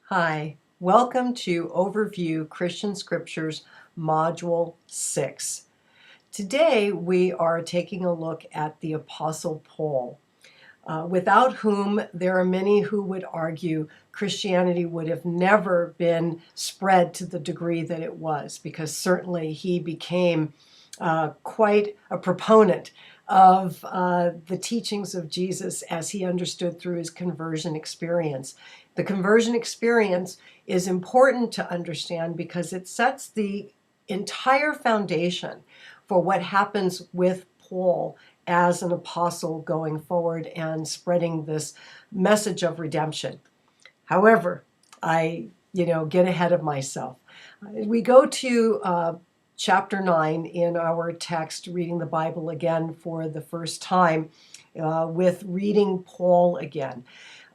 Hi, welcome to Overview Christian Scriptures, Module 6. Today we are taking a look at the Apostle Paul, without whom there are many who would argue Christianity would have never been spread to the degree that it was, because certainly he became quite a proponent of the teachings of Jesus as he understood through his conversion experience. The conversion experience is important to understand because it sets the entire foundation for what happens with Paul as an apostle going forward and spreading this message of redemption. However, I get ahead of myself. We go to chapter 9 in our text, reading the Bible again for the first time, with reading Paul again.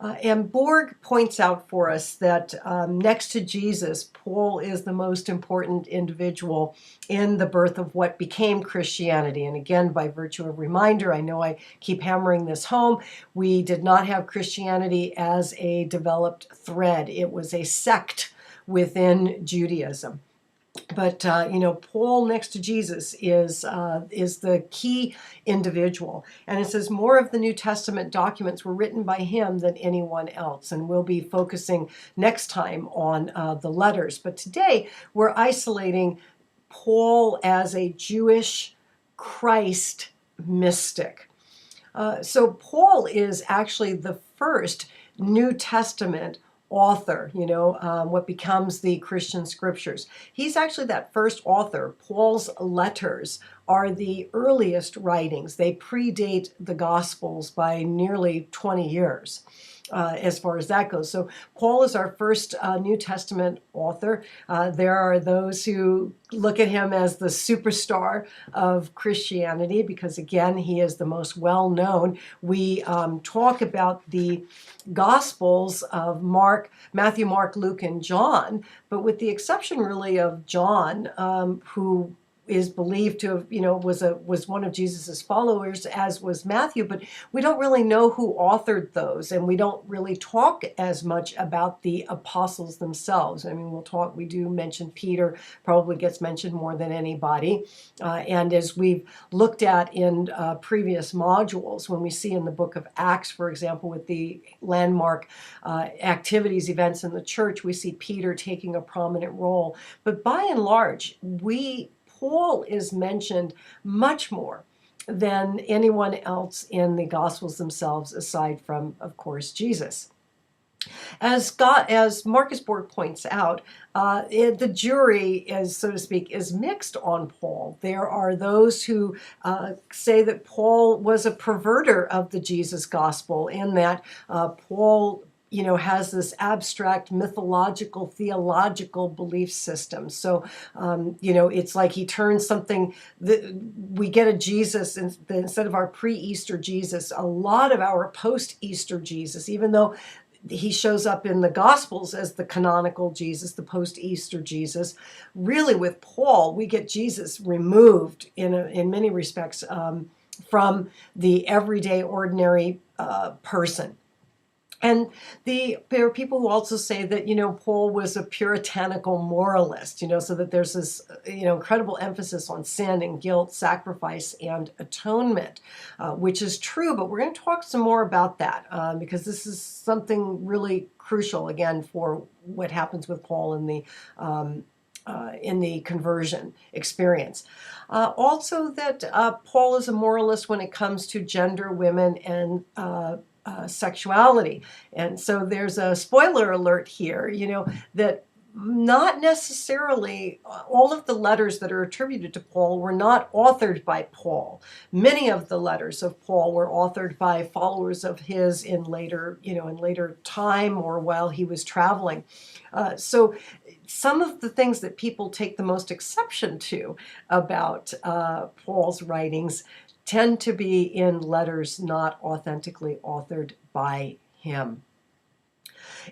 And Borg points out for us that next to Jesus, Paul is the most important individual in the birth of what became Christianity. And again, by virtue of reminder, I know I keep hammering this home, we did not have Christianity as a developed thread. It was a sect within Judaism. But Paul next to Jesus is the key individual, and it says more of the New Testament documents were written by him than anyone else. And we'll be focusing next time on the letters. But today we're isolating Paul as a Jewish Christ mystic. So Paul is actually the first New Testament author, what becomes the Christian scriptures. He's actually that first author. Paul's letters are the earliest writings. They predate the Gospels by nearly 20 years. As far as that goes. So Paul is our first New Testament author. There are those who look at him as the superstar of Christianity because, again, he is the most well-known. We talk about the Gospels of Matthew, Mark, Luke, and John, but with the exception really of John, who is believed to have, was one of Jesus's followers, as was Matthew, but we don't really know who authored those, and we don't really talk as much about the apostles themselves. I mean, we do mention Peter, probably gets mentioned more than anybody, and as we've looked at in previous modules, when we see in the book of Acts, for example, with the landmark activities, events in the church, we see Peter taking a prominent role. But by and large, Paul is mentioned much more than anyone else in the Gospels themselves, aside from, of course, Jesus. As Marcus Borg points out, the jury is, so to speak, is mixed on Paul. There are those who say that Paul was a perverter of the Jesus gospel, in that Paul has this abstract mythological, theological belief system. So, it's like he turns something, we get a Jesus, instead of our pre-Easter Jesus, a lot of our post-Easter Jesus, even though he shows up in the Gospels as the canonical Jesus, the post-Easter Jesus. Really, with Paul, we get Jesus removed in many respects from the everyday, ordinary person. And there are people who also say that, Paul was a puritanical moralist, so that there's this, incredible emphasis on sin and guilt, sacrifice and atonement, which is true. But we're going to talk some more about that because this is something really crucial, again, for what happens with Paul in the conversion experience. Also that Paul is a moralist when it comes to gender, women, and sexuality. And so there's a spoiler alert here, that not necessarily all of the letters that are attributed to Paul were not authored by Paul. Many of the letters of Paul were authored by followers of his in later time or while he was traveling. So some of the things that people take the most exception to about Paul's writings tend to be in letters not authentically authored by him.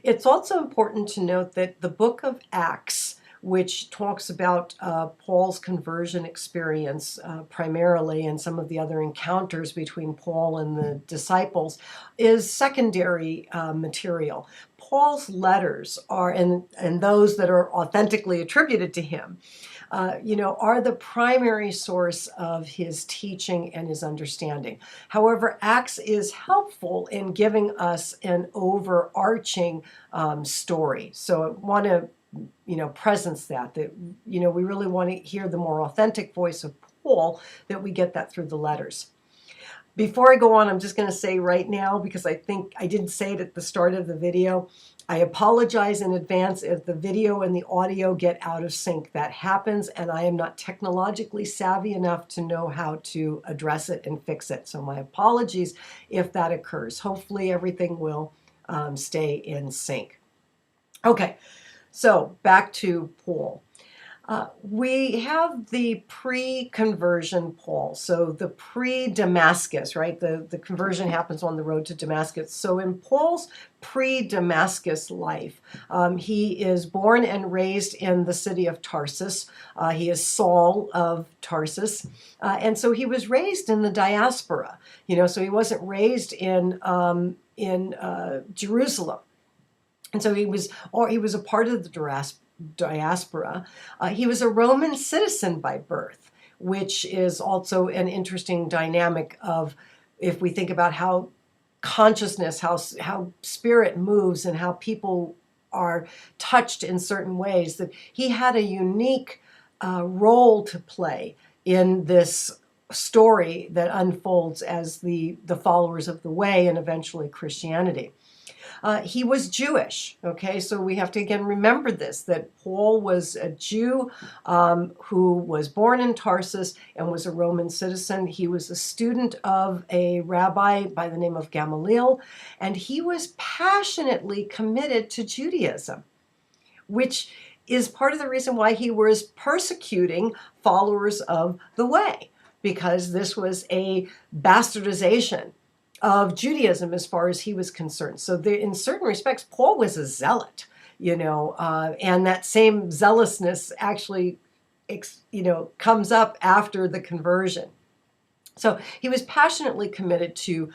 It's also important to note that the book of Acts which talks about Paul's conversion experience primarily, and some of the other encounters between Paul and the disciples, is secondary material. Paul's letters are, and those that are authentically attributed to him, are the primary source of his teaching and his understanding. However, Acts is helpful in giving us an overarching story. So I want to, presence that we really want to hear the more authentic voice of Paul, that we get that through the letters. Before I go on, I'm just going to say right now, because I think I didn't say it at the start of the video, I apologize in advance if the video and the audio get out of sync. That happens, and I am not technologically savvy enough to know how to address it and fix it. So my apologies if that occurs. Hopefully everything will stay in sync. Okay, so back to Paul. We have the pre-conversion Paul, so the pre-Damascus, right? The conversion happens on the road to Damascus. So in Paul's pre-Damascus life, he is born and raised in the city of Tarsus. He is Saul of Tarsus, and so he was raised in the diaspora. So he wasn't raised in Jerusalem, and so he was a part of the diaspora. He was a Roman citizen by birth, which is also an interesting dynamic of, if we think about how consciousness, how spirit moves, and how people are touched in certain ways, that he had a unique role to play in this story that unfolds as the followers of the way and eventually Christianity. He was Jewish, okay? So we have to again remember this, that Paul was a Jew who was born in Tarsus and was a Roman citizen. He was a student of a rabbi by the name of Gamaliel, and he was passionately committed to Judaism, which is part of the reason why he was persecuting followers of the way, because this was a bastardization of Judaism as far as he was concerned. So in certain respects, Paul was a zealot, and that same zealousness actually, comes up after the conversion. So he was passionately committed to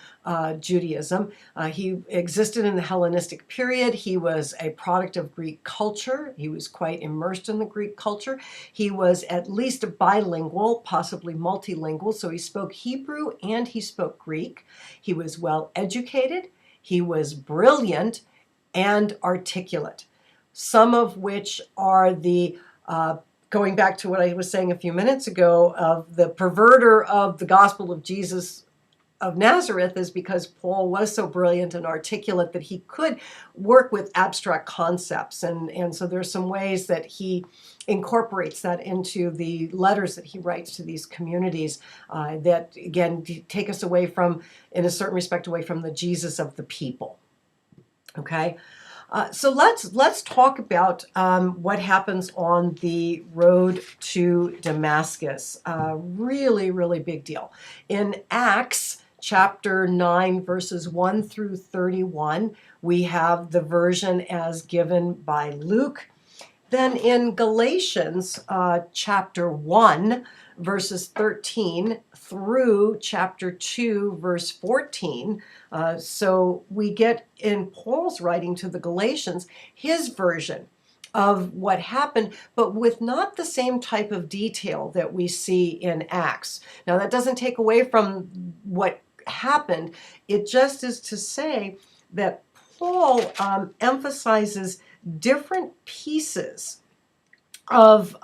Judaism. He existed in the Hellenistic period. He was a product of Greek culture. He was quite immersed in the Greek culture. He was at least bilingual, possibly multilingual. So he spoke Hebrew and he spoke Greek. He was well educated. He was brilliant and articulate, some of which are the going back to what I was saying a few minutes ago, of the perverter of the gospel of Jesus of Nazareth, is because Paul was so brilliant and articulate that he could work with abstract concepts. And so there's some ways that he incorporates that into the letters that he writes to these communities that, again, take us away from, in a certain respect, away from the Jesus of the people. Okay? So let's talk about what happens on the road to Damascus. Really, really big deal. In Acts chapter 9, verses 1 through 31, we have the version as given by Luke. Then in Galatians chapter 1, verses 13 through chapter 2, verse 14. So we get in Paul's writing to the Galatians his version of what happened, but with not the same type of detail that we see in Acts. Now, that doesn't take away from what happened. It just is to say that Paul emphasizes different pieces of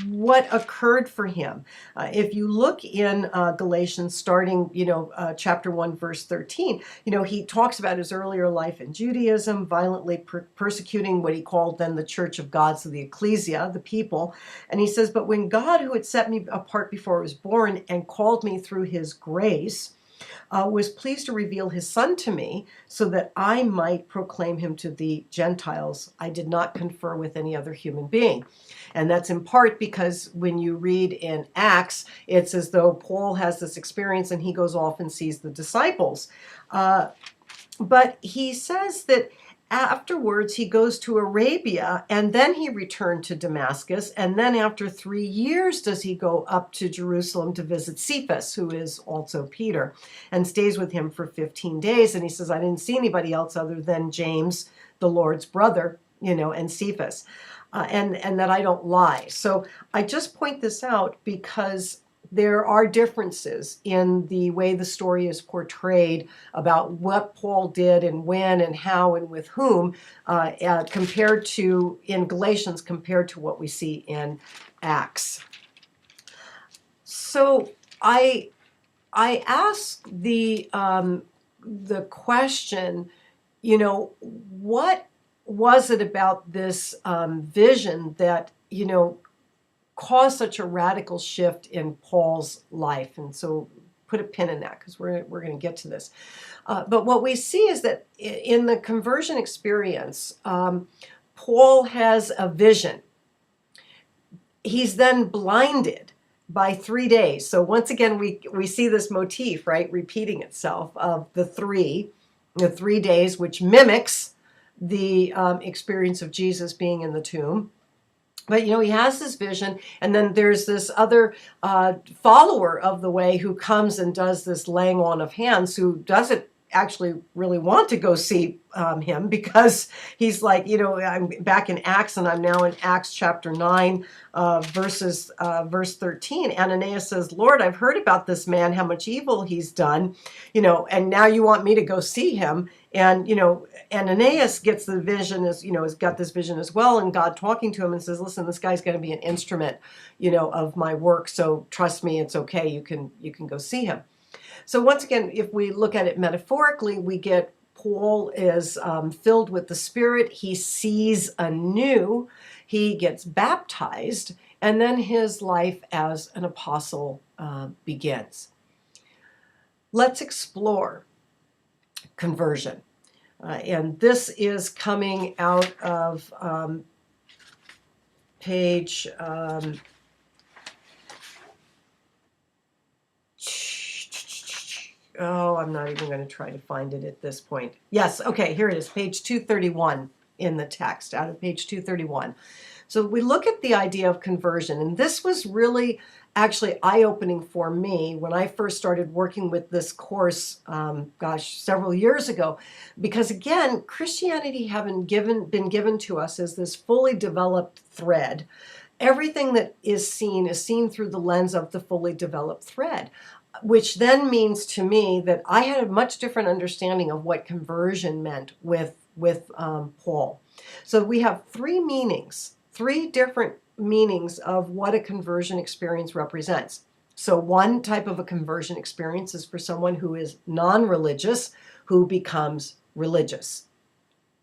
what occurred for him. If you look in Galatians, starting, chapter 1, verse 13, he talks about his earlier life in Judaism, violently persecuting what he called then the church of God, so the ecclesia, the people. And he says, but when God, who had set me apart before I was born and called me through his grace, was pleased to reveal his son to me so that I might proclaim him to the Gentiles, I did not confer with any other human being. And that's in part because when you read in Acts, it's as though Paul has this experience and he goes off and sees the disciples. But he says that afterwards he goes to Arabia, and then he returned to Damascus, and then after 3 years does he go up to Jerusalem to visit Cephas, who is also Peter, and stays with him for 15 days. And he says, I didn't see anybody else other than James, the Lord's brother, and Cephas, and that I don't lie. So I just point this out because there are differences in the way the story is portrayed about what Paul did and when and how and with whom compared to in Galatians compared to what we see in Acts. So I ask the question, what was it about this vision that caused such a radical shift in Paul's life? And so put a pin in that because we're going to get to this. But what we see is that in the conversion experience, Paul has a vision. He's then blinded by 3 days. So once again, we see this motif, right, repeating itself of the 3 days, which mimics the experience of Jesus being in the tomb. But, he has this vision, and then there's this other follower of the way who comes and does this laying on of hands, who doesn't actually really want to go see him, because he's like, I'm back in Acts, and I'm now in Acts chapter 9, verse 13. Ananias says, Lord, I've heard about this man, how much evil he's done, and now you want me to go see him. And, Ananias gets the vision, has got this vision as well, and God talking to him and says, listen, this guy's going to be an instrument, of my work, so trust me, it's okay, you can go see him. So once again, if we look at it metaphorically, we get Paul is filled with the Spirit. He sees anew. He gets baptized, and then his life as an apostle begins. Let's explore conversion. And this is coming out of page... I'm not even going to try to find it at this point. Yes, okay, here it is, page 231 in the text, out of page 231. So we look at the idea of conversion, and this was really actually eye-opening for me when I first started working with this course, several years ago, because again, Christianity having been given to us as this fully developed thread. Everything that is seen through the lens of the fully developed thread, which then means to me that I had a much different understanding of what conversion meant with Paul. So we have 3 different meanings of what a conversion experience represents. So one type of a conversion experience is for someone who is non-religious who becomes religious.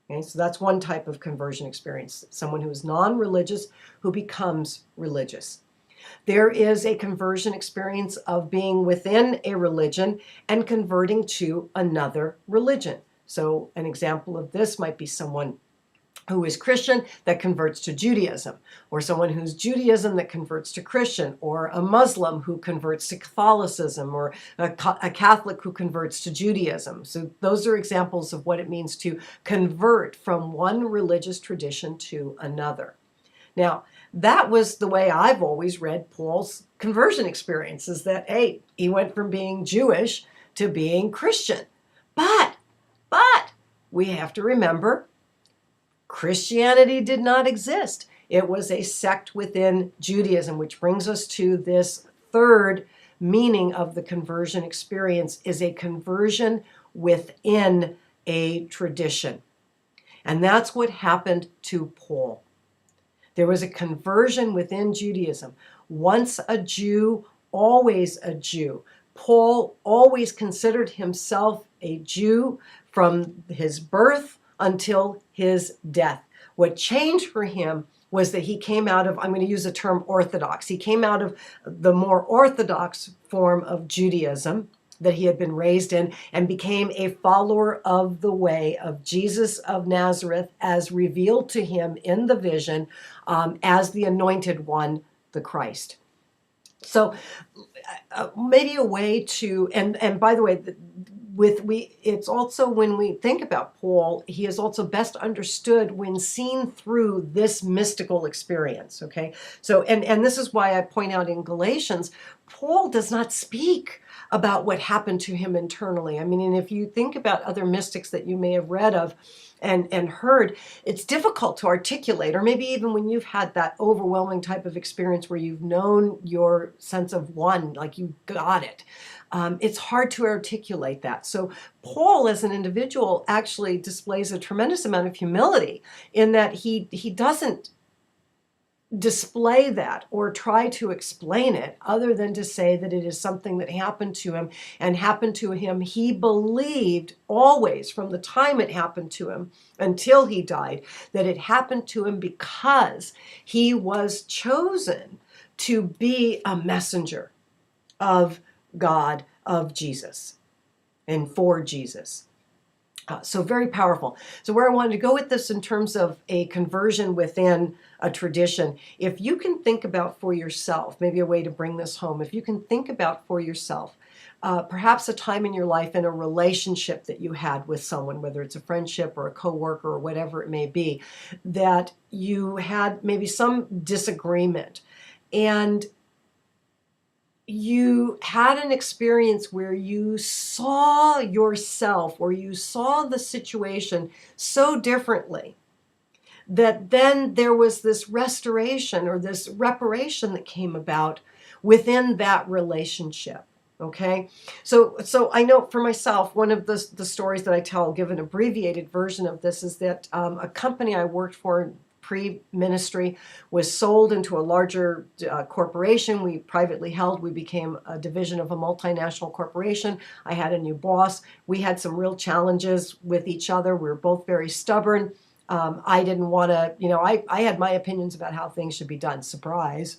Okay, so that's one type of conversion experience, someone who is non-religious who becomes religious. There is a conversion experience of being within a religion and converting to another religion. So an example of this might be someone who is Christian that converts to Judaism, or someone who's Judaism that converts to Christian, or a Muslim who converts to Catholicism, or a Catholic who converts to Judaism. So those are examples of what it means to convert from one religious tradition to another. Now, that was the way I've always read Paul's conversion experience, is that, hey, he went from being Jewish to being Christian. But we have to remember, Christianity did not exist. It was a sect within Judaism, which brings us to this third meaning of the conversion experience, is a conversion within a tradition. And that's what happened to Paul. There was a conversion within Judaism. Once a Jew, always a Jew. Paul always considered himself a Jew from his birth until his death. What changed for him was that he came out of, I'm going to use the term orthodox. He came out of the more orthodox form of Judaism that he had been raised in and became a follower of the way of Jesus of Nazareth as revealed to him in the vision as the anointed one, the Christ. So maybe a way to, and by the way, it's also, when we think about Paul, he is also best understood when seen through this mystical experience. Okay, so and this is why I point out in Galatians, Paul does not speak about what happened to him internally. I mean, and if you think about other mystics that you may have read of and heard, it's difficult to articulate, or maybe even when you've had that overwhelming type of experience where you've known your sense of one, like you got it. It's hard to articulate that. So Paul, as an individual, actually displays a tremendous amount of humility in that he doesn't display that or try to explain it, other than to say that it is something that happened to him, and happened to him. He believed always, from the time it happened to him until he died, that it happened to him because he was chosen to be a messenger of God, of Jesus, and for Jesus. So very powerful. So where I wanted to go with this in terms of a conversion within a tradition, if you can think about for yourself, maybe a way to bring this home, if you can think about for yourself, perhaps a time in your life in a relationship that you had with someone, whether it's a friendship or a coworker or whatever it may be, that you had maybe some disagreement, and you had an experience where you saw yourself, or you saw the situation so differently, that then there was this restoration or this reparation that came about within that relationship. Okay, so I know for myself, one of the stories that I tell, I'll give an abbreviated version of this, is that a company I worked for pre-ministry was sold into a larger corporation. We privately held. We became a division of a multinational corporation. I had a new boss. We had some real challenges with each other. We were both very stubborn. I didn't want to, I had my opinions about how things should be done. Surprise.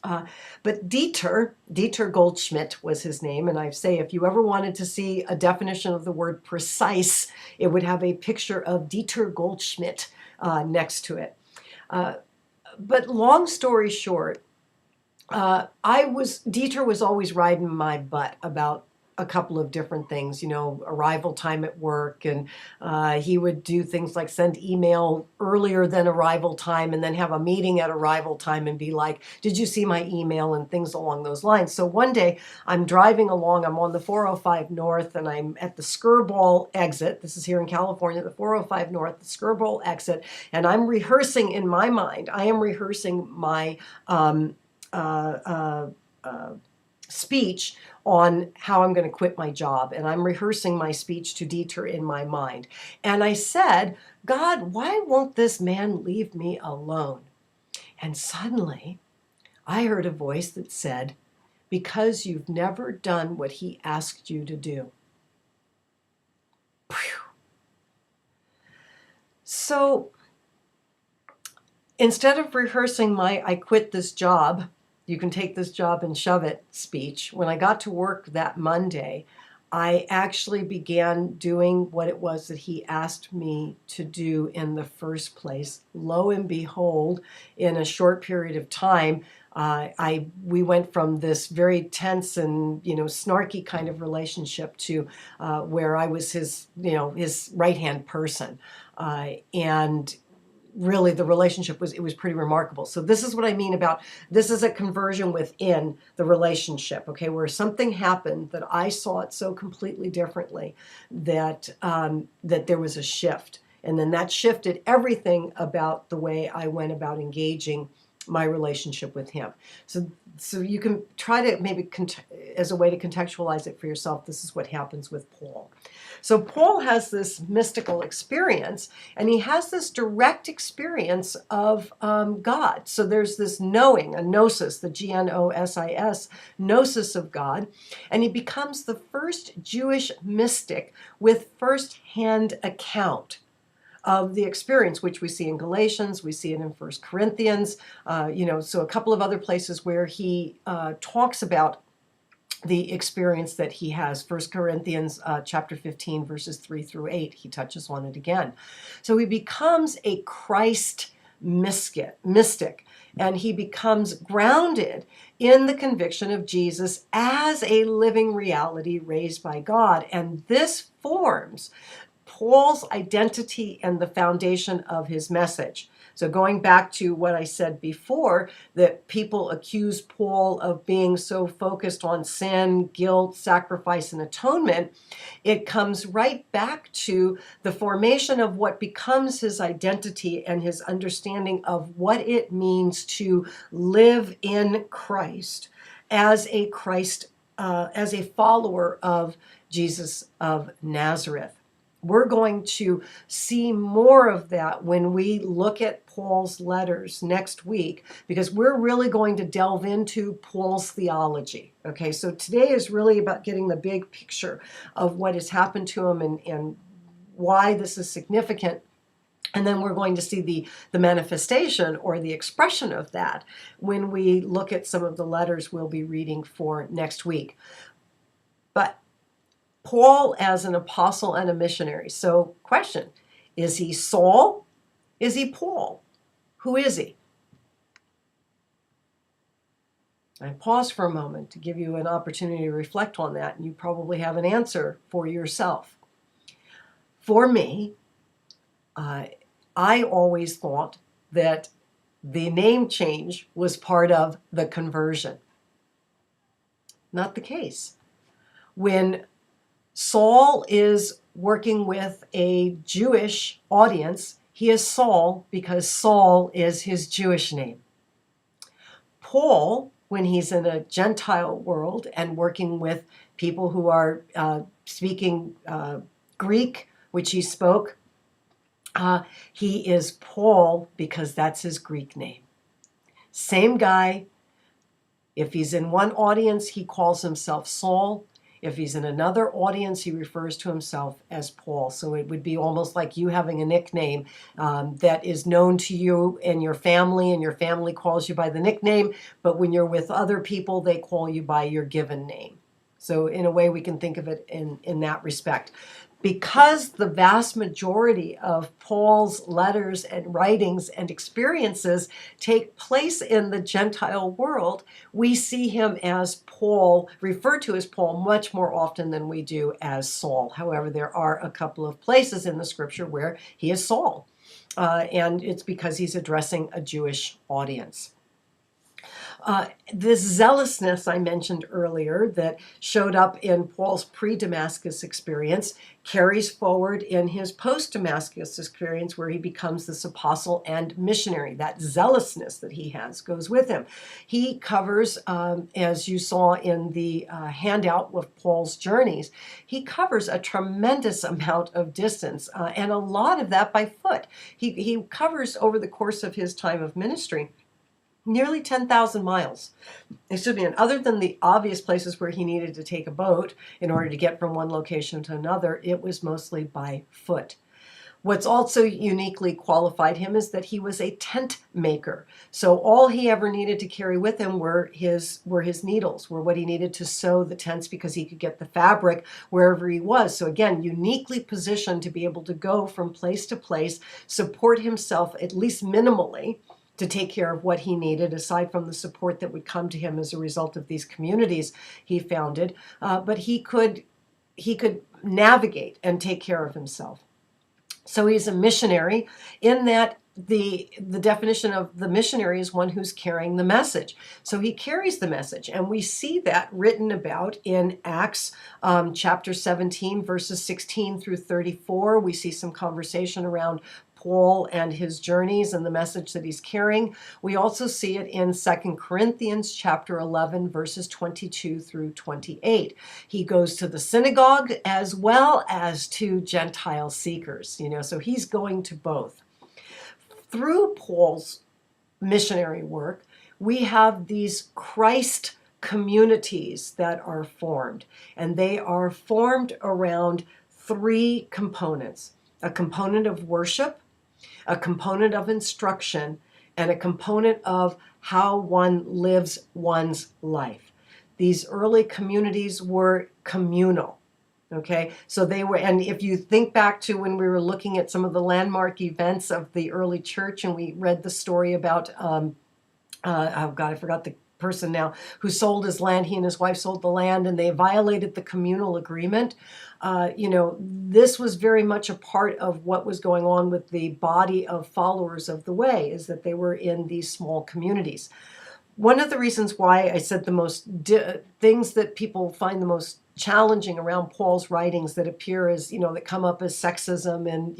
But Dieter Goldschmidt was his name. And I say, if you ever wanted to see a definition of the word precise, it would have a picture of Dieter Goldschmidt next to it. But long story short, Dieter was always riding my butt about a couple of different things, arrival time at work. And he would do things like send email earlier than arrival time, and then have a meeting at arrival time and be like, did you see my email, and things along those lines. So one day I'm driving along, I'm on the 405 North, and I'm at the Skirball exit. This is here in California, the 405 North, the Skirball exit. And I'm rehearsing in my mind, I am rehearsing my speech on how I'm going to quit my job. And I'm rehearsing my speech to Dieter in my mind. And I said, God, why won't this man leave me alone? And suddenly I heard a voice that said, because you've never done what he asked you to do. Whew. So instead of rehearsing my I quit this job, you can take this job and shove it speech, when I got to work that Monday, I actually began doing what it was that he asked me to do in the first place. Lo and behold, in a short period of time, we went from this very tense and snarky kind of relationship to where I was his right-hand person, and really the relationship was pretty remarkable. So this is what I mean about, this is a conversion within the relationship, okay, where something happened that I saw it so completely differently that that there was a shift, and then that shifted everything about the way I went about engaging my relationship with him. So you can try to maybe, as a way to contextualize it for yourself, this is what happens with Paul. So Paul has this mystical experience, and he has this direct experience of God. So there's this knowing, a gnosis, the Gnosis, gnosis of God, and he becomes the first Jewish mystic with first-hand account of the experience, which we see in Galatians, we see it in 1 Corinthians, so a couple of other places where he talks about the experience that he has. 1 Corinthians chapter 15, verses 3 through 8, he touches on it again. So he becomes a Christ mystic, and he becomes grounded in the conviction of Jesus as a living reality raised by God. And this forms Paul's identity and the foundation of his message. So going back to what I said before, that people accuse Paul of being so focused on sin, guilt, sacrifice, and atonement, it comes right back to the formation of what becomes his identity and his understanding of what it means to live in Christ as a as a follower of Jesus of Nazareth. We're going to see more of that when we look at Paul's letters next week, because we're really going to delve into Paul's theology. Okay, so today is really about getting the big picture of what has happened to him and why this is significant. And then we're going to see the manifestation or the expression of that when we look at some of the letters we'll be reading for next week. But Paul as an apostle and a missionary. So, question, is he Saul? Is he Paul? Who is he? I pause for a moment to give you an opportunity to reflect on that, and you probably have an answer for yourself. For me, I always thought that the name change was part of the conversion. Not the case. When Saul is working with a Jewish audience, he is Saul because Saul is his Jewish name. Paul, when he's in a Gentile world and working with people who are speaking Greek, which he spoke, he is Paul because that's his Greek name. Same guy. If he's in one audience, he calls himself Saul. If he's in another audience, he refers to himself as Paul. So it would be almost like you having a nickname that is known to you and your family calls you by the nickname, but when you're with other people, they call you by your given name. So in a way, we can think of it in that respect. Because the vast majority of Paul's letters and writings and experiences take place in the Gentile world, we see him as Paul, referred to as Paul, much more often than we do as Saul. However, there are a couple of places in the scripture where he is Saul, and it's because he's addressing a Jewish audience. This zealousness I mentioned earlier that showed up in Paul's pre-Damascus experience carries forward in his post-Damascus experience, where he becomes this apostle and missionary. That zealousness that he has goes with him. He covers, as you saw in the handout of Paul's journeys, he covers a tremendous amount of distance, and a lot of that by foot. He covers over the course of his time of ministry nearly 10,000 miles. Excuse me, and other than the obvious places where he needed to take a boat in order to get from one location to another, it was mostly by foot. What's also uniquely qualified him is that he was a tent maker. So all he ever needed to carry with him were his needles, were what he needed to sew the tents, because he could get the fabric wherever he was. So again, uniquely positioned to be able to go from place to place, support himself at least minimally, to take care of what he needed, aside from the support that would come to him as a result of these communities he founded. But he could navigate and take care of himself. So he's a missionary in that the definition of the missionary is one who's carrying the message. So he carries the message, and we see that written about in Acts chapter 17, verses 16 through 34. We see some conversation around Paul and his journeys and the message that he's carrying. We also see it in 2 Corinthians chapter 11, verses 22 through 28. He goes to the synagogue as well as to Gentile seekers, so he's going to both. Through Paul's missionary work, we have these Christ communities that are formed, and they are formed around three components: a component of worship, a component of instruction, and a component of how one lives one's life. These early communities were communal. Okay, so they were, and if you think back to when we were looking at some of the landmark events of the early church, and we read the story about, oh God, I forgot the person now, who sold his land. He and his wife sold the land, and they violated the communal agreement. This was very much a part of what was going on with the body of followers of the way, is that they were in these small communities. One of the reasons why I said the most things that people find the most challenging around Paul's writings that appear as, that come up as sexism and,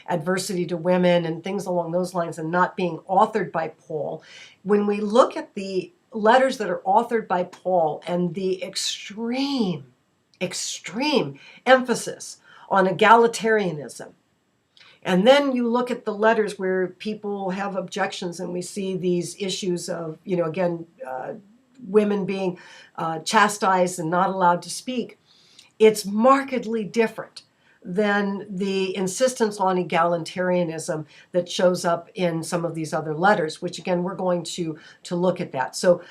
adversity to women and things along those lines, and not being authored by Paul. When we look at the letters that are authored by Paul and the extreme emphasis on egalitarianism, and then you look at the letters where people have objections, and we see these issues of, women being chastised and not allowed to speak. It's markedly different than the insistence on egalitarianism that shows up in some of these other letters, which again, we're going to look at that. So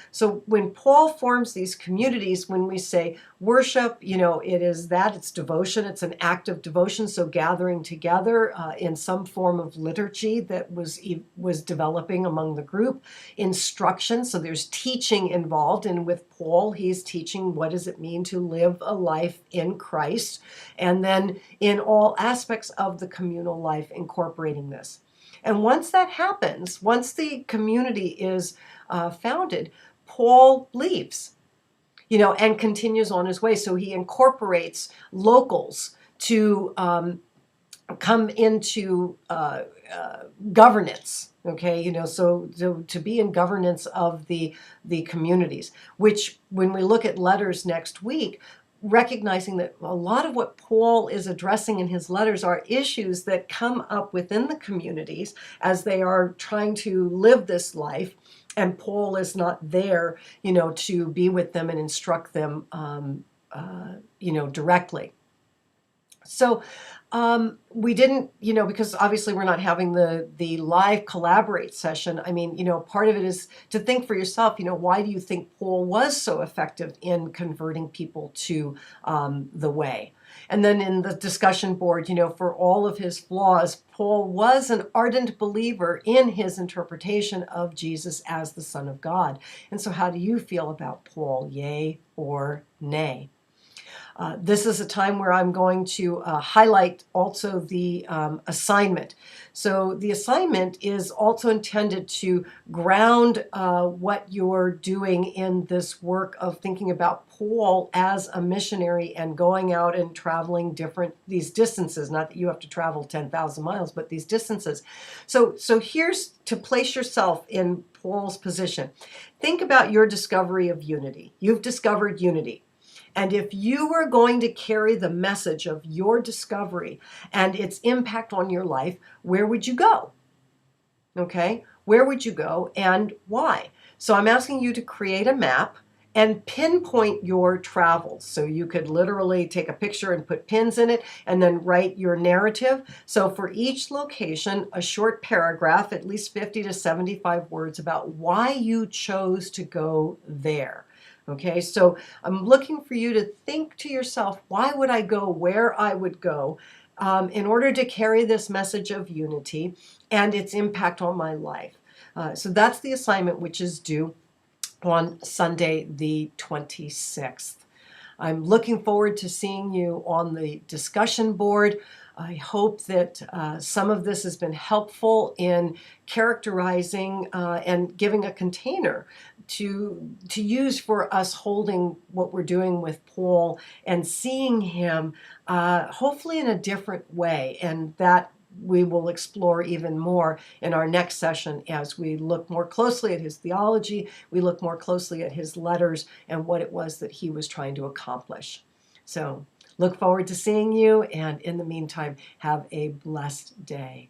when Paul forms these communities, when we say worship, it is that, it's devotion, it's an act of devotion. So gathering together in some form of liturgy that was developing among the group. Instruction, so there's teaching involved, and with Paul, he's teaching what does it mean to live a life in Christ, and then in all aspects of the communal life, incorporating this. And once that happens, once the community is founded, Paul leaves, and continues on his way. So he incorporates locals to come into governance. Okay, so to be in governance of the communities, which when we look at letters next week, recognizing that a lot of what Paul is addressing in his letters are issues that come up within the communities as they are trying to live this life, and Paul is not there, to be with them and instruct them, directly. So we didn't, because obviously we're not having the live collaborate session. I mean, part of it is to think for yourself, why do you think Paul was so effective in converting people to the way? And then in the discussion board, for all of his flaws, Paul was an ardent believer in his interpretation of Jesus as the Son of God. And so how do you feel about Paul, yay or nay? This is a time where I'm going to highlight also the assignment. So the assignment is also intended to ground what you're doing in this work of thinking about Paul as a missionary and going out and traveling these distances. Not that you have to travel 10,000 miles, but these distances. So here's to place yourself in Paul's position. Think about your discovery of unity. You've discovered unity. And if you were going to carry the message of your discovery and its impact on your life, where would you go? Okay, where would you go and why? So I'm asking you to create a map and pinpoint your travels. So you could literally take a picture and put pins in it and then write your narrative. So for each location, a short paragraph, at least 50 to 75 words about why you chose to go there. Okay, so I'm looking for you to think to yourself, why would I go where I would go in order to carry this message of unity and its impact on my life? So that's the assignment, which is due on Sunday, the 26th. I'm looking forward to seeing you on the discussion board. I hope that some of this has been helpful in characterizing and giving a container to use for us holding what we're doing with Paul and seeing him hopefully in a different way, and that we will explore even more in our next session as we look more closely at his theology, we look more closely at his letters and what it was that he was trying to accomplish. So look forward to seeing you, and in the meantime, have a blessed day.